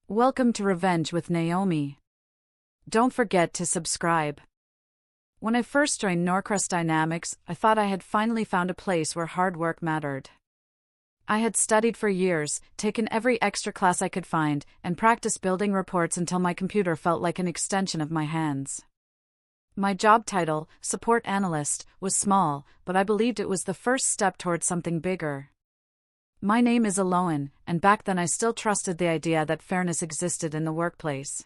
Welcome to Revenge with Naomi. Don't forget to subscribe. When I first joined Norcrest Dynamics, I thought I had finally found a place where hard work mattered. I had studied for years, taken every extra class I could find, and practiced building reports until my computer felt like an extension of my hands. My job title, support analyst, was small, but I believed it was the first step towards something bigger. My name is Elowen, and back then I still trusted the idea that fairness existed in the workplace.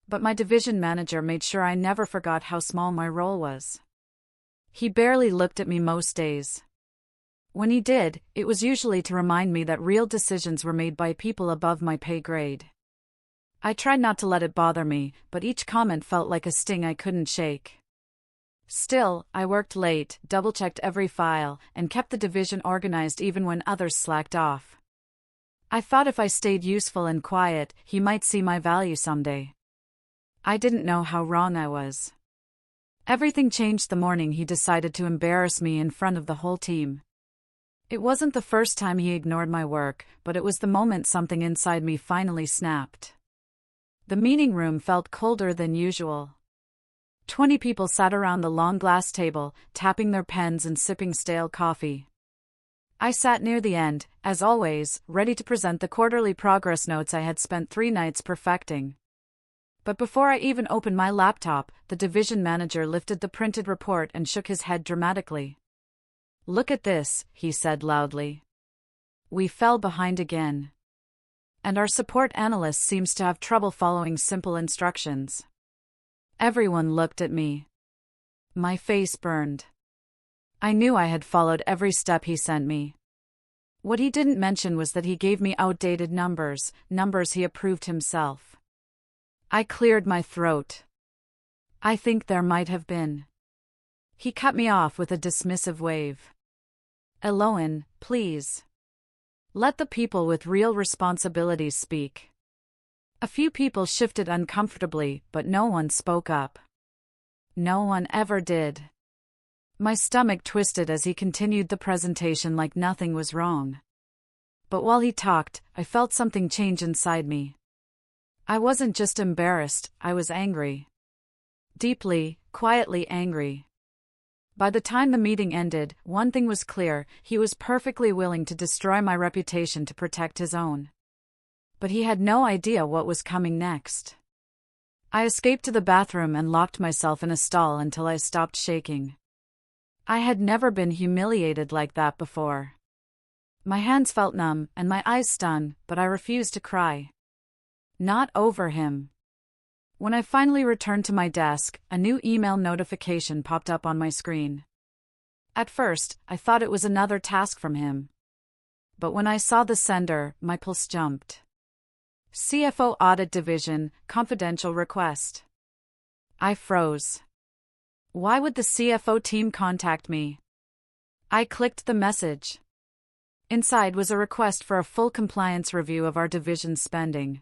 But my division manager made sure I never forgot how small my role was. He barely looked at me most days. When he did, it was usually to remind me that real decisions were made by people above my pay grade. I tried not to let it bother me, but each comment felt like a sting I couldn't shake. Still, I worked late, double-checked every file, and kept the division organized even when others slacked off. I thought if I stayed useful and quiet, he might see my value someday. I didn't know how wrong I was. Everything changed the morning he decided to embarrass me in front of the whole team. It wasn't the first time he ignored my work, but it was the moment something inside me finally snapped. The meeting room felt colder than usual. 20 people sat around the long glass table, tapping their pens and sipping stale coffee. I sat near the end, as always, ready to present the quarterly progress notes I had spent 3 nights perfecting. But before I even opened my laptop, the division manager lifted the printed report and shook his head dramatically. "Look at this," he said loudly. "We fell behind again. And our support analyst seems to have trouble following simple instructions." Everyone looked at me. My face burned. I knew I had followed every step he sent me. What he didn't mention was that he gave me outdated numbers he approved himself. I cleared my throat. "I think there might have been." He cut me off with a dismissive wave. "Elowen, please. Let the people with real responsibilities speak." A few people shifted uncomfortably, but no one spoke up. No one ever did. My stomach twisted as he continued the presentation like nothing was wrong. But while he talked, I felt something change inside me. I wasn't just embarrassed, I was angry. Deeply, quietly angry. By the time the meeting ended, one thing was clear: he was perfectly willing to destroy my reputation to protect his own. But he had no idea what was coming next. I escaped to the bathroom and locked myself in a stall until I stopped shaking. I had never been humiliated like that before. My hands felt numb, and my eyes stung, but I refused to cry. Not over him. When I finally returned to my desk, a new email notification popped up on my screen. At first, I thought it was another task from him. But when I saw the sender, my pulse jumped. CFO Audit Division, confidential request. I froze. Why would the CFO team contact me? I clicked the message. Inside was a request for a full compliance review of our division's spending.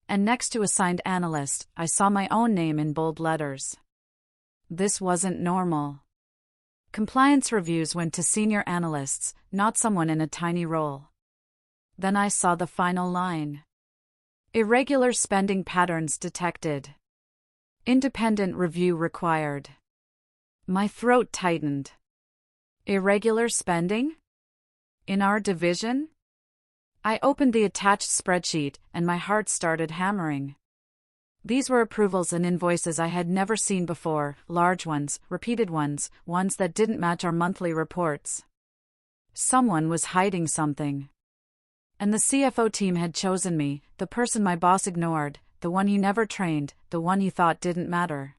And next to assigned analyst, I saw my own name in bold letters. This wasn't normal. Compliance reviews went to senior analysts, not someone in a tiny role. Then I saw the final line. Irregular spending patterns detected. Independent review required. My throat tightened. Irregular spending? In our division? I opened the attached spreadsheet, and my heart started hammering. These were approvals and invoices I had never seen before, large ones, repeated ones that didn't match our monthly reports. Someone was hiding something. And the CFO team had chosen me, the person my boss ignored, the one he never trained, the one he thought didn't matter.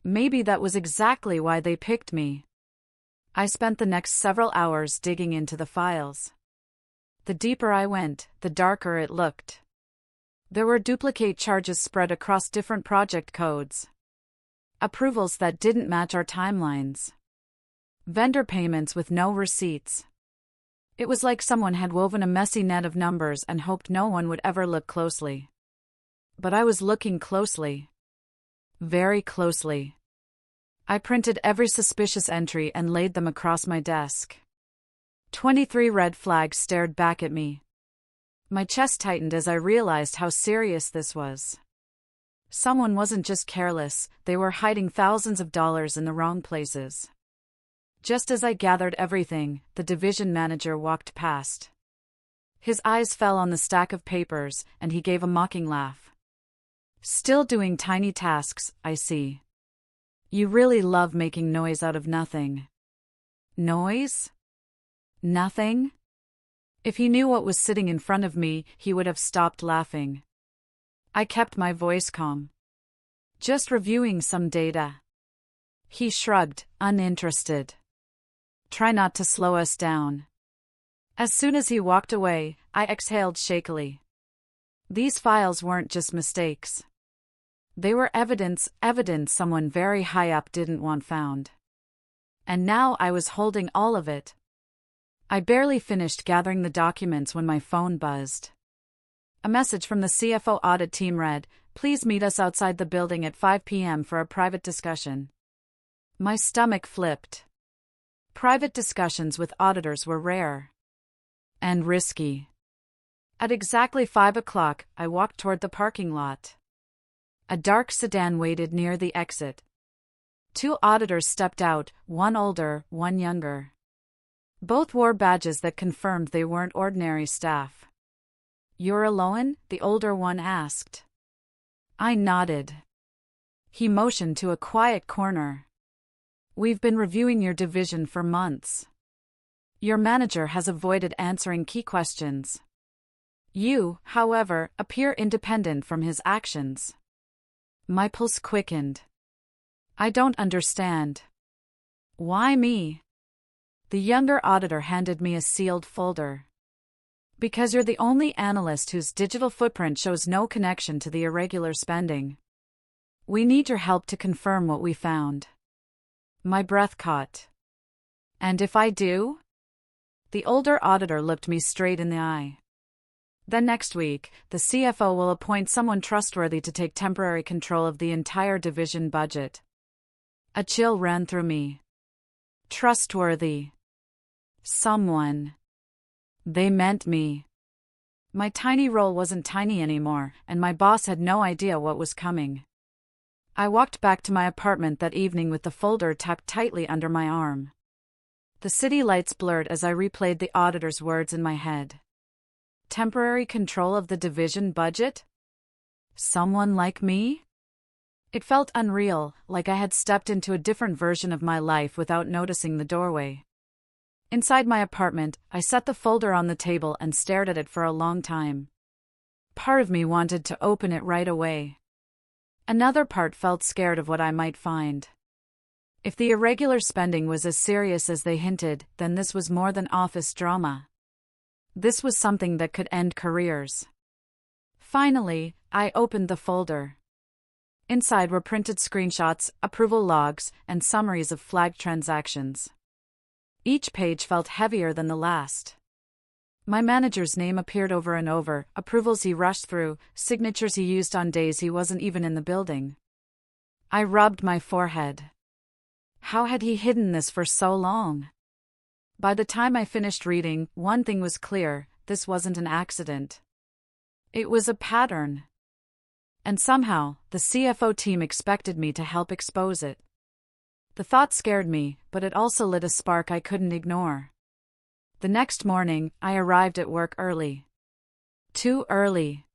Maybe that was exactly why they picked me. I spent the next several hours digging into the files. The deeper I went, the darker it looked. There were duplicate charges spread across different project codes. Approvals that didn't match our timelines. Vendor payments with no receipts. It was like someone had woven a messy net of numbers and hoped no one would ever look closely. But I was looking closely. Very closely. I printed every suspicious entry and laid them across my desk. 23 red flags stared back at me. My chest tightened as I realized how serious this was. Someone wasn't just careless, they were hiding thousands of dollars in the wrong places. Just as I gathered everything, the division manager walked past. His eyes fell on the stack of papers, and he gave a mocking laugh. Still doing tiny tasks, I see. You really love making noise out of nothing. Noise? Nothing? If he knew what was sitting in front of me, he would have stopped laughing. I kept my voice calm. Just reviewing some data. He shrugged, uninterested. Try not to slow us down. As soon as he walked away, I exhaled shakily. These files weren't just mistakes. They were evidence someone very high up didn't want found. And now I was holding all of it. I barely finished gathering the documents when my phone buzzed. A message from the CFO audit team read, "Please meet us outside the building at 5 p.m. for a private discussion." My stomach flipped. Private discussions with auditors were rare. And risky. At exactly 5 o'clock, I walked toward the parking lot. A dark sedan waited near the exit. 2 auditors stepped out, one older, one younger. Both wore badges that confirmed they weren't ordinary staff. "You're Elowen?" the older one asked. I nodded. He motioned to a quiet corner. "We've been reviewing your division for months. Your manager has avoided answering key questions. You, however, appear independent from his actions." My pulse quickened. "I don't understand." "Why me?" The younger auditor handed me a sealed folder. "Because you're the only analyst whose digital footprint shows no connection to the irregular spending. We need your help to confirm what we found." My breath caught. "And if I do?" The older auditor looked me straight in the eye. "Then next week, the CFO will appoint someone trustworthy to take temporary control of the entire division budget." A chill ran through me. Trustworthy. Someone. They meant me. My tiny role wasn't tiny anymore, and my boss had no idea what was coming. I walked back to my apartment that evening with the folder tucked tightly under my arm. The city lights blurred as I replayed the auditor's words in my head. Temporary control of the division budget? Someone like me? It felt unreal, like I had stepped into a different version of my life without noticing the doorway. Inside my apartment, I set the folder on the table and stared at it for a long time. Part of me wanted to open it right away. Another part felt scared of what I might find. If the irregular spending was as serious as they hinted, then this was more than office drama. This was something that could end careers. Finally, I opened the folder. Inside were printed screenshots, approval logs, and summaries of flagged transactions. Each page felt heavier than the last. My manager's name appeared over and over, approvals he rushed through, signatures he used on days he wasn't even in the building. I rubbed my forehead. How had he hidden this for so long? By the time I finished reading, one thing was clear: this wasn't an accident. It was a pattern. And somehow, the CFO team expected me to help expose it. The thought scared me, but it also lit a spark I couldn't ignore. The next morning, I arrived at work early. Too early.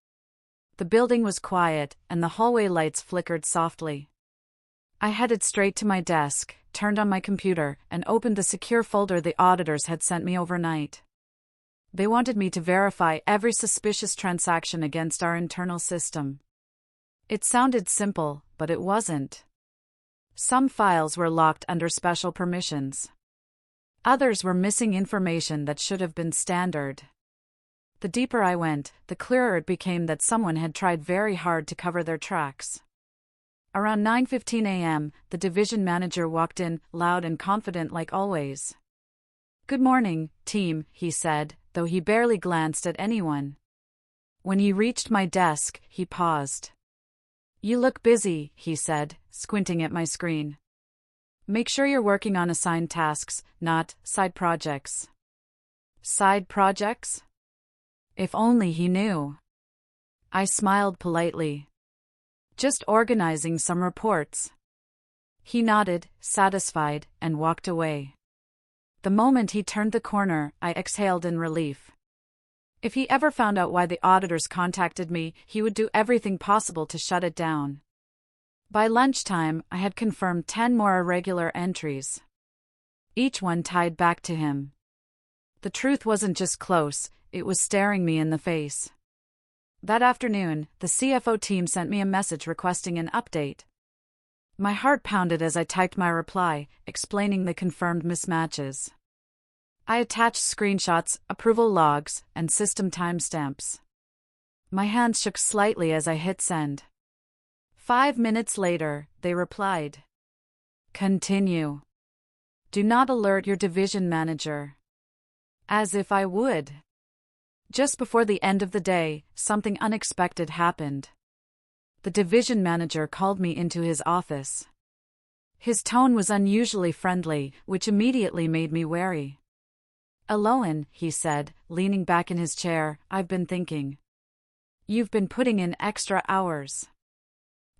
The building was quiet, and the hallway lights flickered softly. I headed straight to my desk, turned on my computer, and opened the secure folder the auditors had sent me overnight. They wanted me to verify every suspicious transaction against our internal system. It sounded simple, but it wasn't. Some files were locked under special permissions. Others were missing information that should have been standard. The deeper I went, the clearer it became that someone had tried very hard to cover their tracks. Around 9:15 a.m., the division manager walked in, loud and confident like always. "Good morning, team," he said, though he barely glanced at anyone. When he reached my desk, he paused. "You look busy," he said, squinting at my screen. "Make sure you're working on assigned tasks, not side projects." Side projects? If only he knew. I smiled politely. Just organizing some reports. He nodded, satisfied, and walked away. The moment he turned the corner, I exhaled in relief. If he ever found out why the auditors contacted me, he would do everything possible to shut it down. By lunchtime, I had confirmed 10 more irregular entries. Each one tied back to him. The truth wasn't just close, it was staring me in the face. That afternoon, the CFO team sent me a message requesting an update. My heart pounded as I typed my reply, explaining the confirmed mismatches. I attached screenshots, approval logs, and system timestamps. My hands shook slightly as I hit send. 5 minutes later, they replied. Continue. Do not alert your division manager. As if I would. Just before the end of the day, something unexpected happened. The division manager called me into his office. His tone was unusually friendly, which immediately made me wary. Elowen, he said, leaning back in his chair, I've been thinking. You've been putting in extra hours.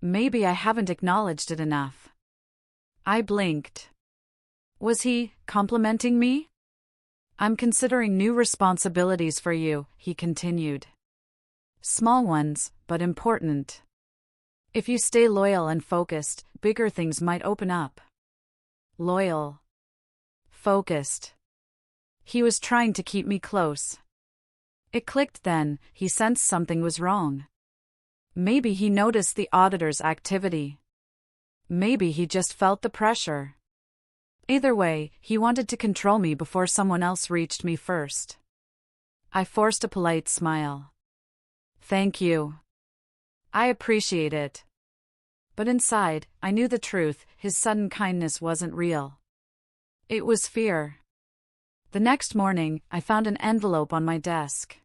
Maybe I haven't acknowledged it enough. I blinked. Was he complimenting me? I'm considering new responsibilities for you, he continued. Small ones, but important. If you stay loyal and focused, bigger things might open up. Loyal. Focused. He was trying to keep me close. It clicked then, he sensed something was wrong. Maybe he noticed the auditor's activity. Maybe he just felt the pressure. Either way, he wanted to control me before someone else reached me first. I forced a polite smile. Thank you. I appreciate it. But inside, I knew the truth, his sudden kindness wasn't real. It was fear. The next morning, I found an envelope on my desk.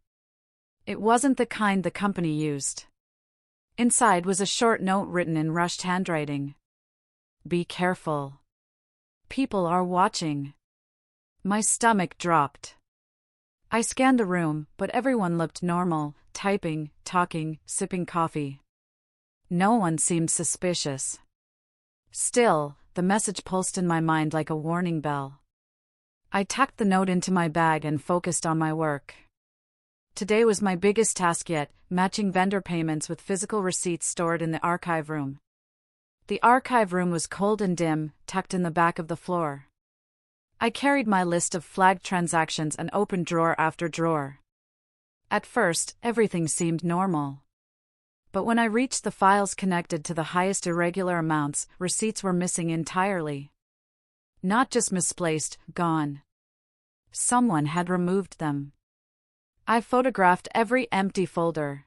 It wasn't the kind the company used. Inside was a short note written in rushed handwriting. Be careful. People are watching. My stomach dropped. I scanned the room, but everyone looked normal, typing, talking, sipping coffee. No one seemed suspicious. Still, the message pulsed in my mind like a warning bell. I tucked the note into my bag and focused on my work. Today was my biggest task yet, matching vendor payments with physical receipts stored in the archive room. The archive room was cold and dim, tucked in the back of the floor. I carried my list of flagged transactions and opened drawer after drawer. At first, everything seemed normal. But when I reached the files connected to the highest irregular amounts, receipts were missing entirely. Not just misplaced, gone. Someone had removed them. I photographed every empty folder.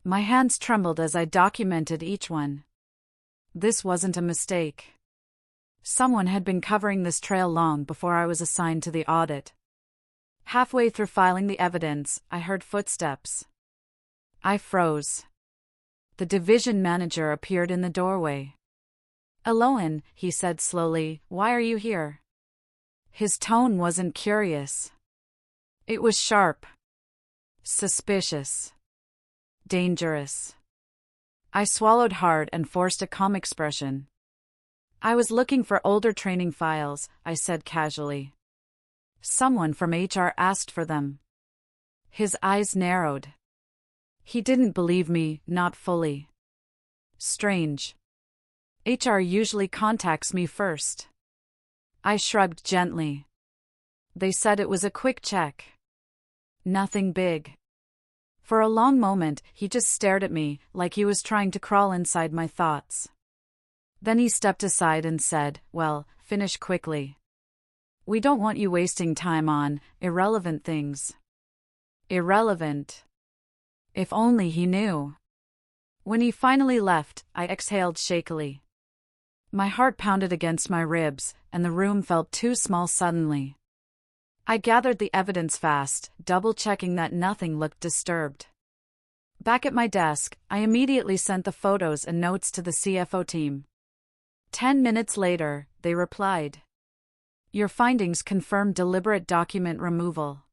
My hands trembled as I documented each one. This wasn't a mistake. Someone had been covering this trail long before I was assigned to the audit. Halfway through filing the evidence, I heard footsteps. I froze. The division manager appeared in the doorway. Elowen, he said slowly, why are you here? His tone wasn't curious. It was sharp. Suspicious. Dangerous. I swallowed hard and forced a calm expression. I was looking for older training files, I said casually. Someone from HR asked for them. His eyes narrowed. He didn't believe me, not fully. Strange. HR usually contacts me first. I shrugged gently. They said it was a quick check. Nothing big. For a long moment, he just stared at me, like he was trying to crawl inside my thoughts. Then he stepped aside and said, well, finish quickly. We don't want you wasting time on irrelevant things. Irrelevant. If only he knew. When he finally left, I exhaled shakily. My heart pounded against my ribs, and the room felt too small suddenly. I gathered the evidence fast, double-checking that nothing looked disturbed. Back at my desk, I immediately sent the photos and notes to the CFO team. 10 minutes later, they replied. Your findings confirm deliberate document removal.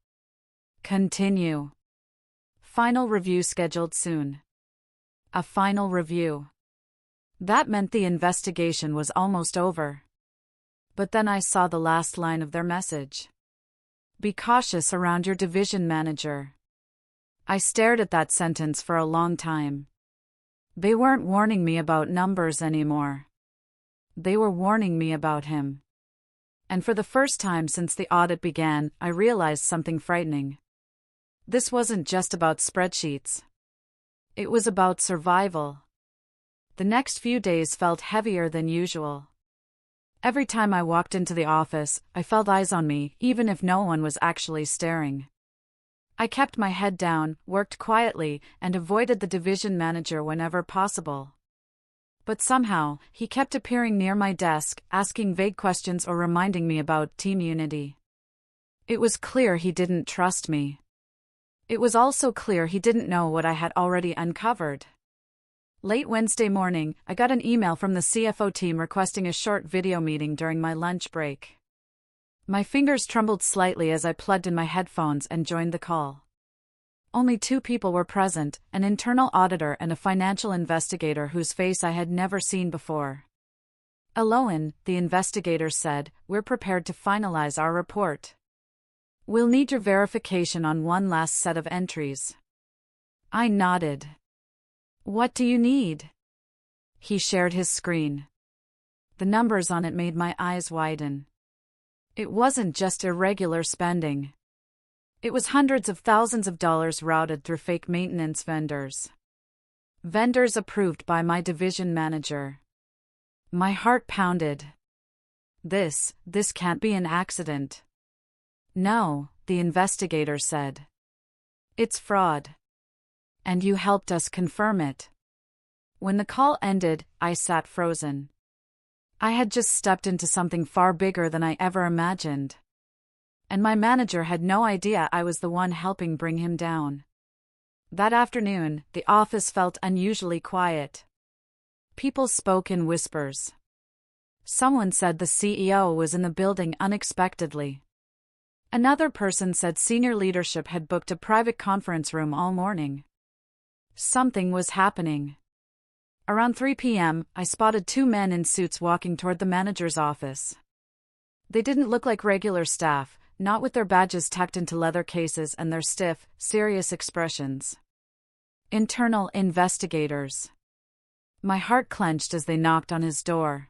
Continue. Final review scheduled soon. A final review. That meant the investigation was almost over. But then I saw the last line of their message. Be cautious around your division manager. I stared at that sentence for a long time. They weren't warning me about numbers anymore. They were warning me about him. And for the first time since the audit began, I realized something frightening. This wasn't just about spreadsheets. It was about survival. The next few days felt heavier than usual. Every time I walked into the office, I felt eyes on me, even if no one was actually staring. I kept my head down, worked quietly, and avoided the division manager whenever possible. But somehow, he kept appearing near my desk, asking vague questions or reminding me about team unity. It was clear he didn't trust me. It was also clear he didn't know what I had already uncovered. Late Wednesday morning, I got an email from the CFO team requesting a short video meeting during my lunch break. My fingers trembled slightly as I plugged in my headphones and joined the call. Only 2 people were present, an internal auditor and a financial investigator whose face I had never seen before. Elowen, the investigator said, we're prepared to finalize our report. We'll need your verification on one last set of entries. I nodded. What do you need? He shared his screen. The numbers on it made my eyes widen. It wasn't just irregular spending. It was hundreds of thousands of dollars routed through fake maintenance vendors. Vendors approved by my division manager. My heart pounded. This can't be an accident. No, the investigator said. It's fraud. And you helped us confirm it. When the call ended, I sat frozen. I had just stepped into something far bigger than I ever imagined. And my manager had no idea I was the one helping bring him down. That afternoon, the office felt unusually quiet. People spoke in whispers. Someone said the CEO was in the building unexpectedly. Another person said senior leadership had booked a private conference room all morning. Something was happening. Around 3 p.m., I spotted 2 men in suits walking toward the manager's office. They didn't look like regular staff, not with their badges tucked into leather cases and their stiff, serious expressions. Internal investigators. My heart clenched as they knocked on his door.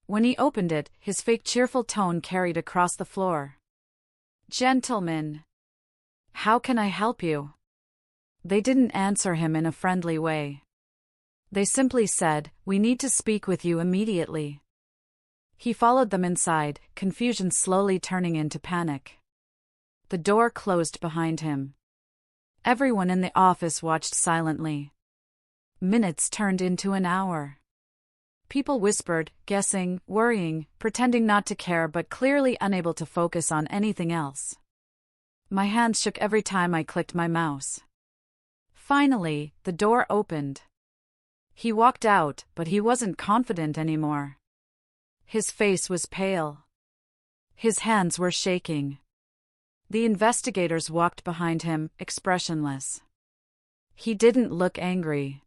When he opened it, his fake cheerful tone carried across the floor. Gentlemen. How can I help you? They didn't answer him in a friendly way. They simply said, we need to speak with you immediately. He followed them inside, confusion slowly turning into panic. The door closed behind him. Everyone in the office watched silently. Minutes turned into an hour. People whispered, guessing, worrying, pretending not to care but clearly unable to focus on anything else. My hands shook every time I clicked my mouse. Finally, the door opened. He walked out, but he wasn't confident anymore. His face was pale. His hands were shaking. The investigators walked behind him, expressionless. He didn't look angry.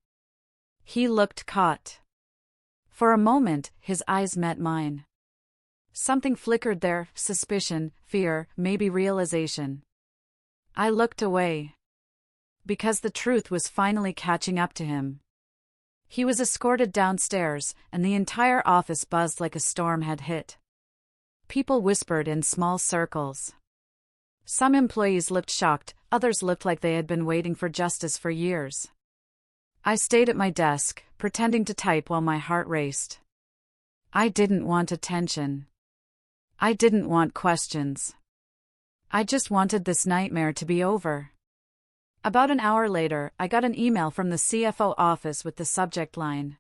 He looked caught. For a moment, his eyes met mine. Something flickered there, suspicion, fear, maybe realization. I looked away. Because the truth was finally catching up to him. He was escorted downstairs, and the entire office buzzed like a storm had hit. People whispered in small circles. Some employees looked shocked, others looked like they had been waiting for justice for years. I stayed at my desk, pretending to type while my heart raced. I didn't want attention. I didn't want questions. I just wanted this nightmare to be over. About an hour later, I got an email from the CFO office with the subject line.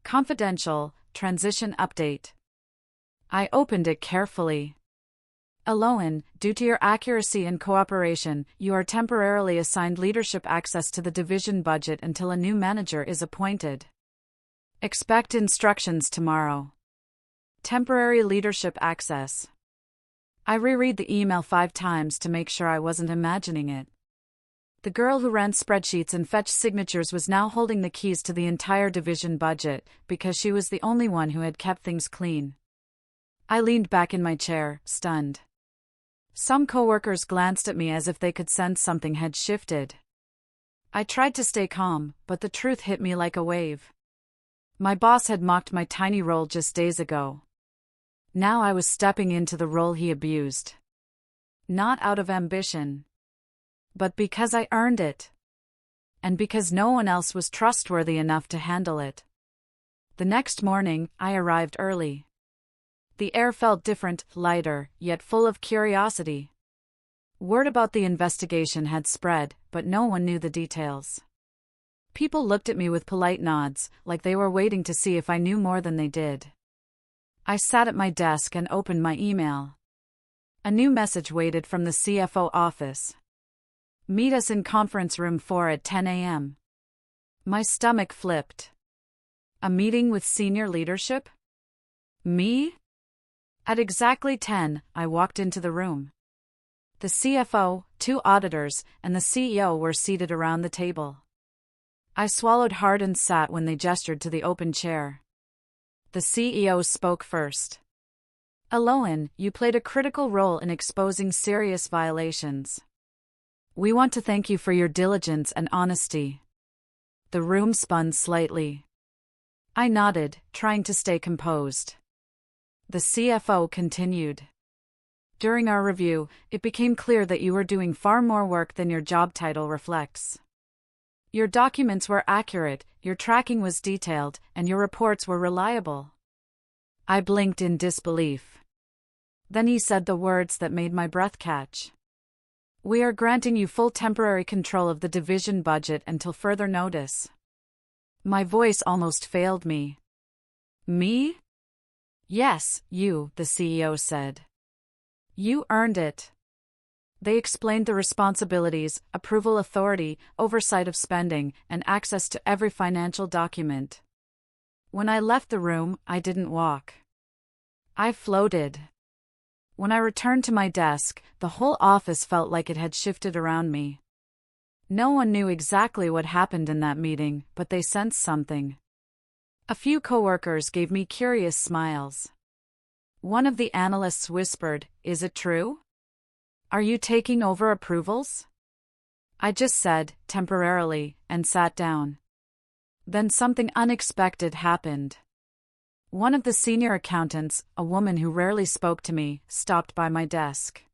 Confidential, transition update. I opened it carefully. Elowen, due to your accuracy and cooperation, you are temporarily assigned leadership access to the division budget until a new manager is appointed. Expect instructions tomorrow. Temporary leadership access. I reread the email 5 times to make sure I wasn't imagining it. The girl who ran spreadsheets and fetched signatures was now holding the keys to the entire division budget because she was the only one who had kept things clean. I leaned back in my chair, stunned. Some coworkers glanced at me as if they could sense something had shifted. I tried to stay calm, but the truth hit me like a wave. My boss had mocked my tiny role just days ago. Now I was stepping into the role he abused. Not out of ambition, but because I earned it. And because no one else was trustworthy enough to handle it. The next morning, I arrived early. The air felt different, lighter, yet full of curiosity. Word about the investigation had spread, but no one knew the details. People looked at me with polite nods, like they were waiting to see if I knew more than they did. I sat at my desk and opened my email. A new message waited from the CFO office. Meet us in conference room 4 at 10 a.m. My stomach flipped. A meeting with senior leadership? Me? At exactly 10, I walked into the room. The CFO, 2 auditors, and the CEO were seated around the table. I swallowed hard and sat when they gestured to the open chair. The CEO spoke first. Elowen, you played a critical role in exposing serious violations. We want to thank you for your diligence and honesty. The room spun slightly. I nodded, trying to stay composed. The CFO continued. During our review, it became clear that you were doing far more work than your job title reflects. Your documents were accurate, your tracking was detailed, and your reports were reliable. I blinked in disbelief. Then he said the words that made my breath catch. We are granting you full temporary control of the division budget until further notice. My voice almost failed me. Me? Yes, you, the CEO said. You earned it. They explained the responsibilities, approval authority, oversight of spending, and access to every financial document. When I left the room, I didn't walk. I floated. When I returned to my desk, the whole office felt like it had shifted around me. No one knew exactly what happened in that meeting, but they sensed something. A few coworkers gave me curious smiles. One of the analysts whispered, "Is it true? Are you taking over approvals?" I just said, temporarily, and sat down. Then something unexpected happened. One of the senior accountants, a woman who rarely spoke to me, stopped by my desk.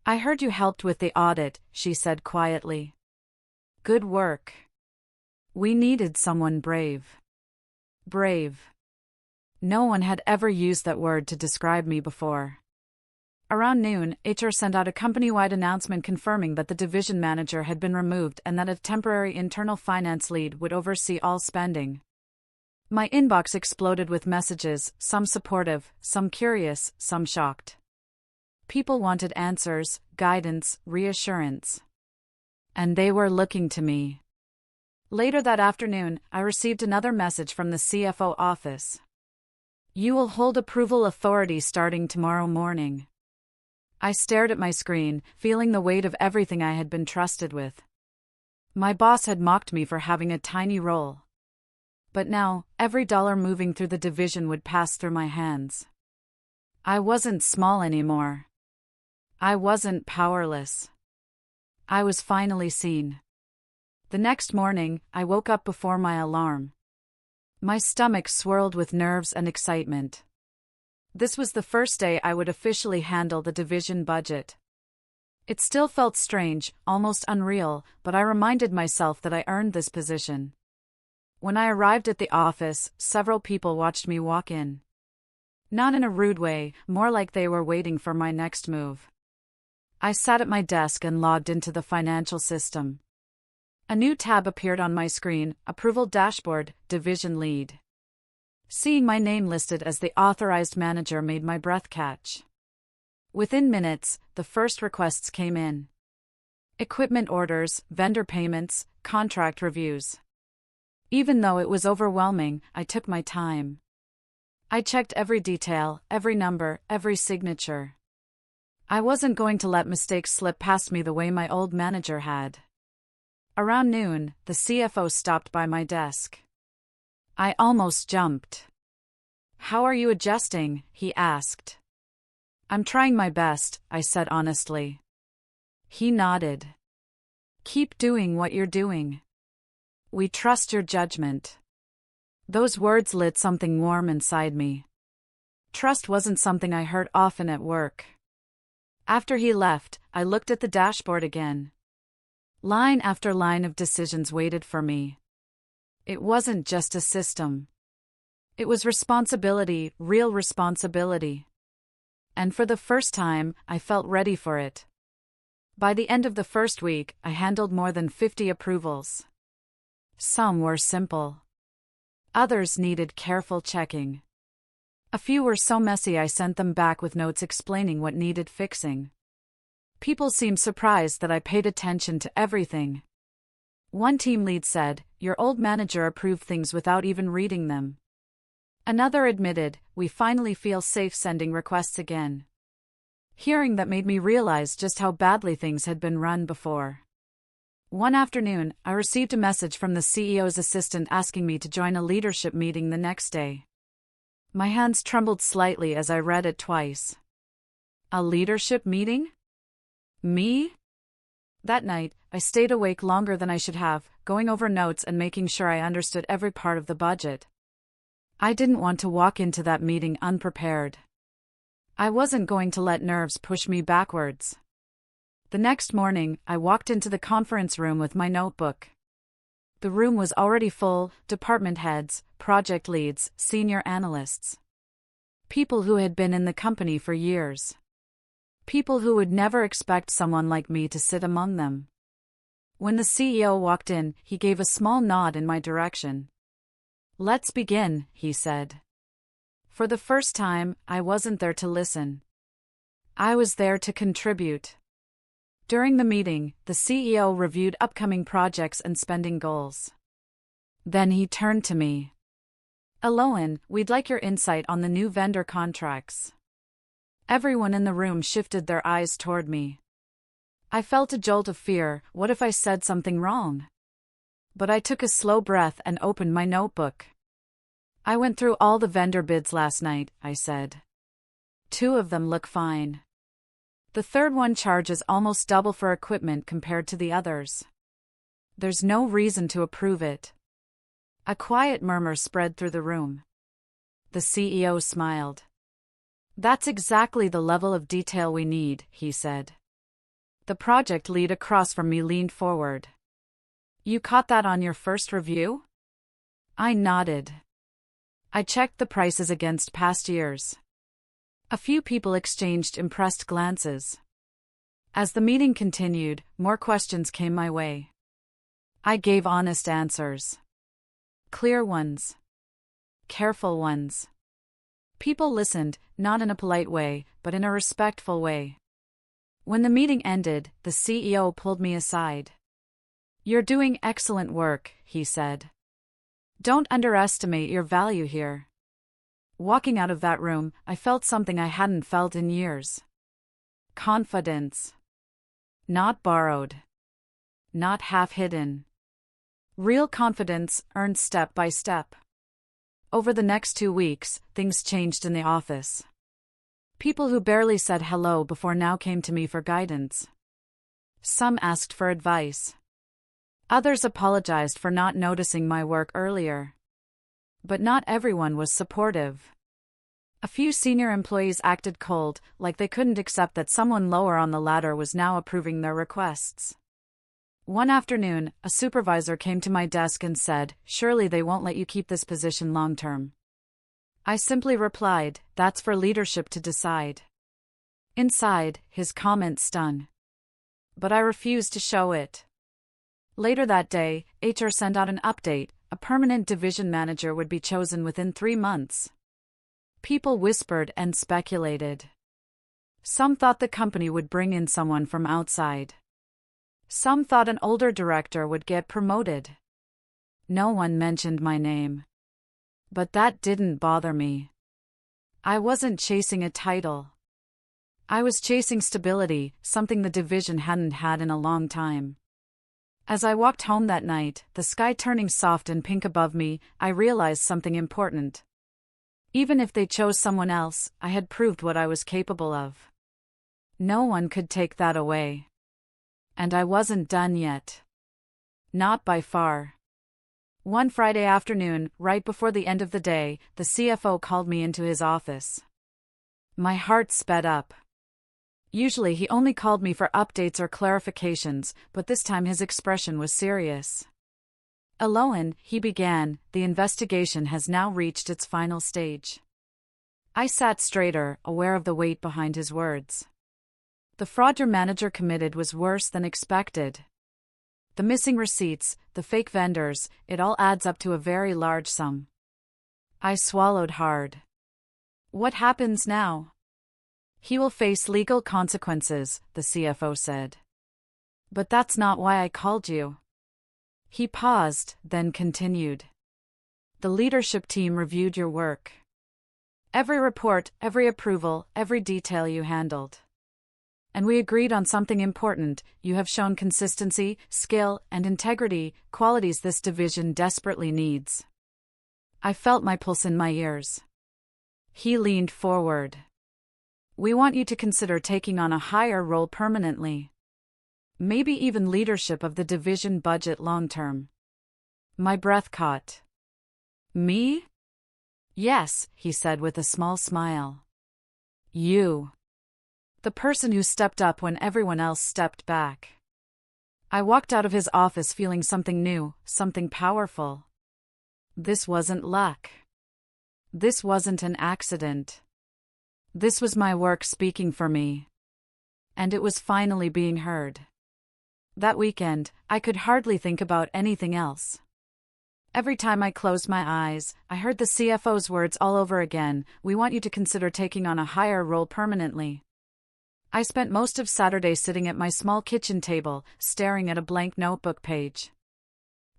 I heard you helped with the audit, she said quietly. Good work. We needed someone brave. Brave. No one had ever used that word to describe me before. Around noon, HR sent out a company-wide announcement confirming that the division manager had been removed and that a temporary internal finance lead would oversee all spending. My inbox exploded with messages, some supportive, some curious, some shocked. People wanted answers, guidance, reassurance. And they were looking to me. Later that afternoon, I received another message from the CFO office. You will hold approval authority starting tomorrow morning. I stared at my screen, feeling the weight of everything I had been trusted with. My boss had mocked me for having a tiny role. But now, every dollar moving through the division would pass through my hands. I wasn't small anymore. I wasn't powerless. I was finally seen. The next morning, I woke up before my alarm. My stomach swirled with nerves and excitement. This was the first day I would officially handle the division budget. It still felt strange, almost unreal, but I reminded myself that I earned this position. When I arrived at the office, several people watched me walk in. Not in a rude way, more like they were waiting for my next move. I sat at my desk and logged into the financial system. A new tab appeared on my screen, Approval Dashboard, Division Lead. Seeing my name listed as the authorized manager made my breath catch. Within minutes, the first requests came in. Equipment orders, vendor payments, contract reviews. Even though it was overwhelming, I took my time. I checked every detail, every number, every signature. I wasn't going to let mistakes slip past me the way my old manager had. Around noon, the CFO stopped by my desk. I almost jumped. "How are you adjusting?" he asked. "I'm trying my best," I said honestly. He nodded. "Keep doing what you're doing. We trust your judgment." Those words lit something warm inside me. Trust wasn't something I heard often at work. After he left, I looked at the dashboard again. Line after line of decisions waited for me. It wasn't just a system. It was responsibility, real responsibility. And for the first time, I felt ready for it. By the end of the first week, I handled more than 50 approvals. Some were simple. Others needed careful checking. A few were so messy I sent them back with notes explaining what needed fixing. People seemed surprised that I paid attention to everything. One team lead said, "Your old manager approved things without even reading them." Another admitted, "We finally feel safe sending requests again." Hearing that made me realize just how badly things had been run before. One afternoon, I received a message from the CEO's assistant asking me to join a leadership meeting the next day. My hands trembled slightly as I read it twice. A leadership meeting? Me? That night, I stayed awake longer than I should have, going over notes and making sure I understood every part of the budget. I didn't want to walk into that meeting unprepared. I wasn't going to let nerves push me backwards. The next morning, I walked into the conference room with my notebook. The room was already full: department heads, project leads, senior analysts. People who had been in the company for years. People who would never expect someone like me to sit among them. When the CEO walked in, he gave a small nod in my direction. "Let's begin," he said. For the first time, I wasn't there to listen. I was there to contribute. During the meeting, the CEO reviewed upcoming projects and spending goals. Then he turned to me. "Elowen, we'd like your insight on the new vendor contracts." Everyone in the room shifted their eyes toward me. I felt a jolt of fear. What if I said something wrong? But I took a slow breath and opened my notebook. "I went through all the vendor bids last night," I said. 2 of them look fine. The third one charges almost double for equipment compared to the others. There's no reason to approve it." A quiet murmur spread through the room. The CEO smiled. "That's exactly the level of detail we need," he said. The project lead across from me leaned forward. "You caught that on your first review?" I nodded. I checked the prices against past years. A few people exchanged impressed glances. As the meeting continued, more questions came my way. I gave honest answers. Clear ones. Careful ones. People listened, not in a polite way, but in a respectful way. When the meeting ended, the CEO pulled me aside. "You're doing excellent work," he said. "Don't underestimate your value here." Walking out of that room, I felt something I hadn't felt in years. Confidence. Not borrowed. Not half-hidden. Real confidence, earned step by step. Over the next 2 weeks, things changed in the office. People who barely said hello before now came to me for guidance. Some asked for advice. Others apologized for not noticing my work earlier. But not everyone was supportive. A few senior employees acted cold, like they couldn't accept that someone lower on the ladder was now approving their requests. One afternoon, a supervisor came to my desk and said, "Surely they won't let you keep this position long term." I simply replied, "That's for leadership to decide." Inside, his comment stung. But I refused to show it. Later that day, HR sent out an update. A permanent division manager would be chosen within 3 months. People whispered and speculated. Some thought the company would bring in someone from outside. Some thought an older director would get promoted. No one mentioned my name. But that didn't bother me. I wasn't chasing a title. I was chasing stability, something the division hadn't had in a long time. As I walked home that night, the sky turning soft and pink above me, I realized something important. Even if they chose someone else, I had proved what I was capable of. No one could take that away. And I wasn't done yet. Not by far. One Friday afternoon, right before the end of the day, the CFO called me into his office. My heart sped up. Usually he only called me for updates or clarifications, but this time his expression was serious. "Elowen," he began, "the investigation has now reached its final stage." I sat straighter, aware of the weight behind his words. The fraud your manager committed was worse than expected. The missing receipts, the fake vendors, it all adds up to a very large sum. I swallowed hard. "What happens now?" "He will face legal consequences," the CFO said. "But that's not why I called you." He paused, then continued. "The leadership team reviewed your work. Every report, every approval, every detail you handled. And we agreed on something important: you have shown consistency, skill, and integrity, qualities this division desperately needs." I felt my pulse in my ears. He leaned forward. "We want you to consider taking on a higher role permanently. Maybe even leadership of the division budget long-term." My breath caught. "Me?" "Yes," he said with a small smile. "You. The person who stepped up when everyone else stepped back." I walked out of his office feeling something new, something powerful. This wasn't luck. This wasn't an accident. This was my work speaking for me. And it was finally being heard. That weekend, I could hardly think about anything else. Every time I closed my eyes, I heard the CFO's words all over again: "We want you to consider taking on a higher role permanently." I spent most of Saturday sitting at my small kitchen table, staring at a blank notebook page.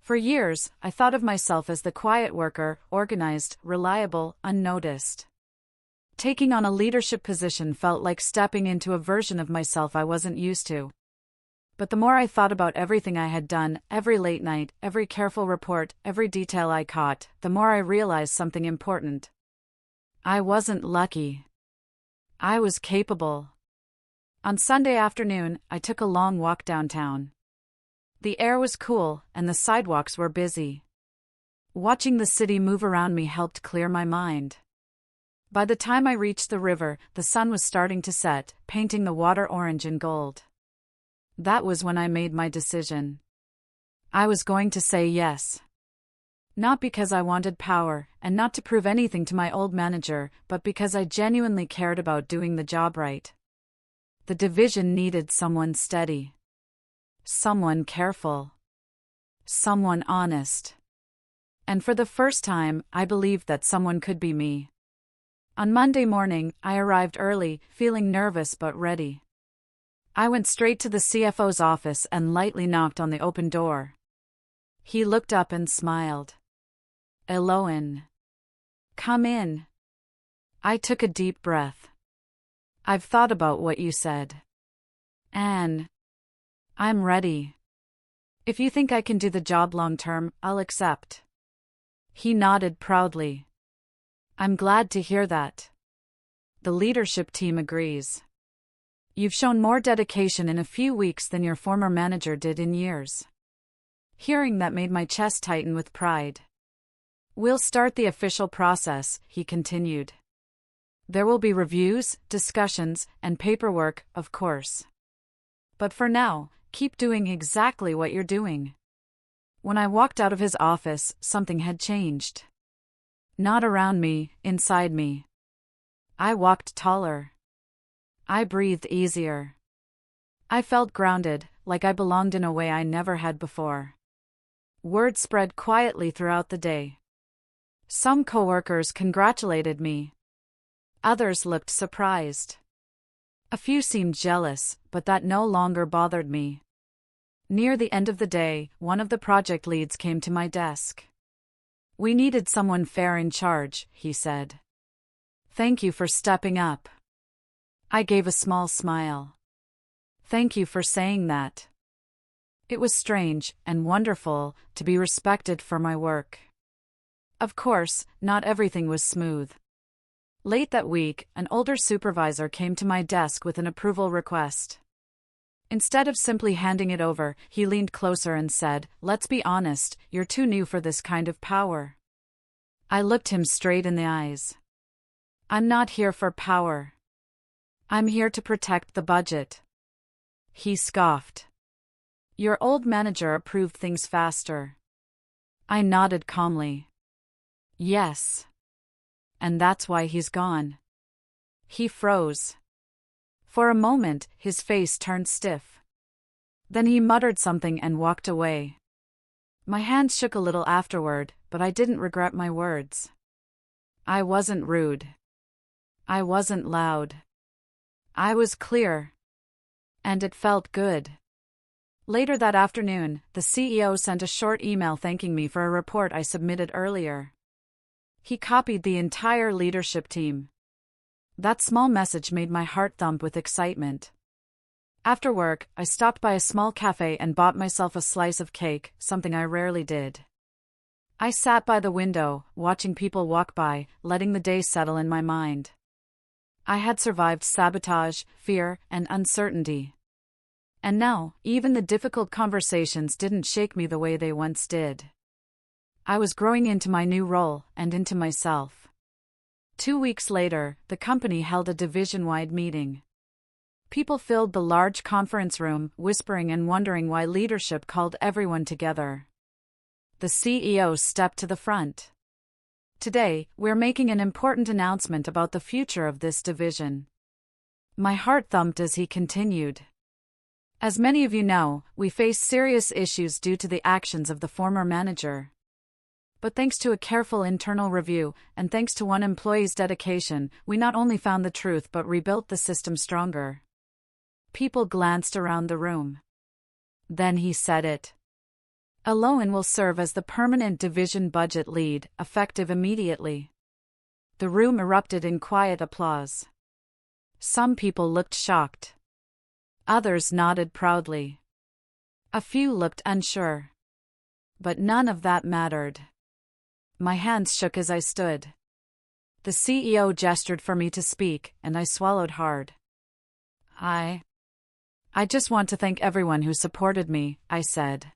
For years, I thought of myself as the quiet worker, organized, reliable, unnoticed. Taking on a leadership position felt like stepping into a version of myself I wasn't used to. But the more I thought about everything I had done, every late night, every careful report, every detail I caught, the more I realized something important. I wasn't lucky. I was capable. On Sunday afternoon, I took a long walk downtown. The air was cool, and the sidewalks were busy. Watching the city move around me helped clear my mind. By the time I reached the river, the sun was starting to set, painting the water orange and gold. That was when I made my decision. I was going to say yes. Not because I wanted power, and not to prove anything to my old manager, but because I genuinely cared about doing the job right. The division needed someone steady. Someone careful. Someone honest. And for the first time, I believed that someone could be me. On Monday morning, I arrived early, feeling nervous but ready. I went straight to the CFO's office and lightly knocked on the open door. He looked up and smiled. "Elowen. Come in." I took a deep breath. "I've thought about what you said. And I'm ready. If you think I can do the job long-term, I'll accept." He nodded proudly. "I'm glad to hear that. The leadership team agrees. You've shown more dedication in a few weeks than your former manager did in years." Hearing that made my chest tighten with pride. "We'll start the official process," he continued. "There will be reviews, discussions, and paperwork, of course. But for now, keep doing exactly what you're doing." When I walked out of his office, something had changed. Not around me, inside me. I walked taller. I breathed easier. I felt grounded, like I belonged in a way I never had before. Word spread quietly throughout the day. Some coworkers congratulated me. Others looked surprised. A few seemed jealous, but that no longer bothered me. Near the end of the day, one of the project leads came to my desk. "We needed someone fair in charge," he said. "Thank you for stepping up." I gave a small smile. "Thank you for saying that. It was strange and wonderful to be respected for my work. Of course, not everything was smooth. Late that week, an older supervisor came to my desk with an approval request. Instead of simply handing it over, he leaned closer and said, "Let's be honest, you're too new for this kind of power." I looked him straight in the eyes. "I'm not here for power. I'm here to protect the budget." He scoffed. "Your old manager approved things faster." I nodded calmly. "Yes. And that's why he's gone." He froze. For a moment, his face turned stiff. Then he muttered something and walked away. My hands shook a little afterward, but I didn't regret my words. I wasn't rude. I wasn't loud. I was clear. And it felt good. Later that afternoon, the CEO sent a short email thanking me for a report I submitted earlier. He copied the entire leadership team. That small message made my heart thump with excitement. After work, I stopped by a small cafe and bought myself a slice of cake, something I rarely did. I sat by the window, watching people walk by, letting the day settle in my mind. I had survived sabotage, fear, and uncertainty. And now, even the difficult conversations didn't shake me the way they once did. I was growing into my new role, and into myself. 2 weeks later, the company held a division-wide meeting. People filled the large conference room, whispering and wondering why leadership called everyone together. The CEO stepped to the front. "Today, we're making an important announcement about the future of this division." My heart thumped as he continued. "As many of you know, we face serious issues due to the actions of the former manager. But thanks to a careful internal review, and thanks to one employee's dedication, we not only found the truth but rebuilt the system stronger." People glanced around the room. Then he said it. "Elowen will serve as the permanent division budget lead, effective immediately." The room erupted in quiet applause. Some people looked shocked. Others nodded proudly. A few looked unsure. But none of that mattered. My hands shook as I stood. The CEO gestured for me to speak, and I swallowed hard. I just want to thank everyone who supported me," I said.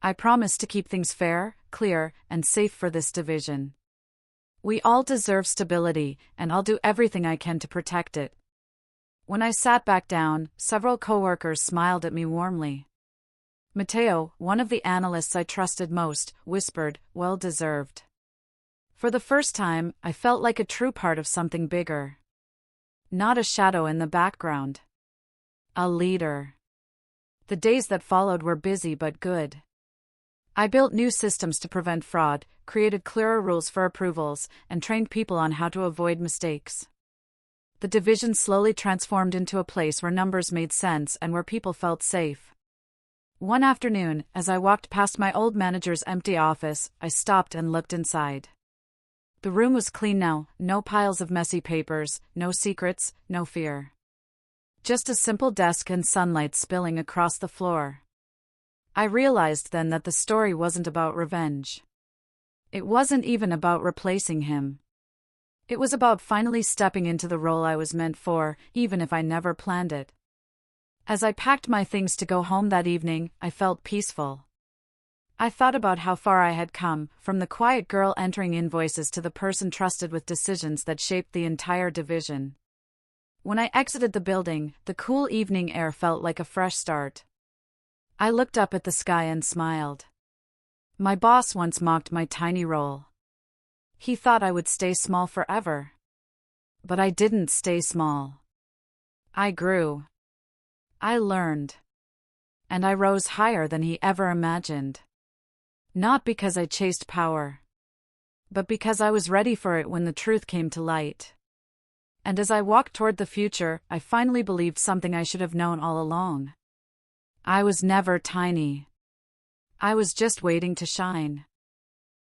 "I promise to keep things fair, clear, and safe for this division. We all deserve stability, and I'll do everything I can to protect it." When I sat back down, several coworkers smiled at me warmly. Matteo, one of the analysts I trusted most, whispered, "Well deserved." For the first time, I felt like a true part of something bigger. Not a shadow in the background. A leader. The days that followed were busy but good. I built new systems to prevent fraud, created clearer rules for approvals, and trained people on how to avoid mistakes. The division slowly transformed into a place where numbers made sense and where people felt safe. One afternoon, as I walked past my old manager's empty office, I stopped and looked inside. The room was clean now, no piles of messy papers, no secrets, no fear. Just a simple desk and sunlight spilling across the floor. I realized then that the story wasn't about revenge. It wasn't even about replacing him. It was about finally stepping into the role I was meant for, even if I never planned it. As I packed my things to go home that evening, I felt peaceful. I thought about how far I had come, from the quiet girl entering invoices to the person trusted with decisions that shaped the entire division. When I exited the building, the cool evening air felt like a fresh start. I looked up at the sky and smiled. My boss once mocked my tiny role. He thought I would stay small forever. But I didn't stay small. I grew. I learned. And I rose higher than he ever imagined. Not because I chased power, but because I was ready for it when the truth came to light. And as I walked toward the future, I finally believed something I should have known all along. I was never tiny. I was just waiting to shine.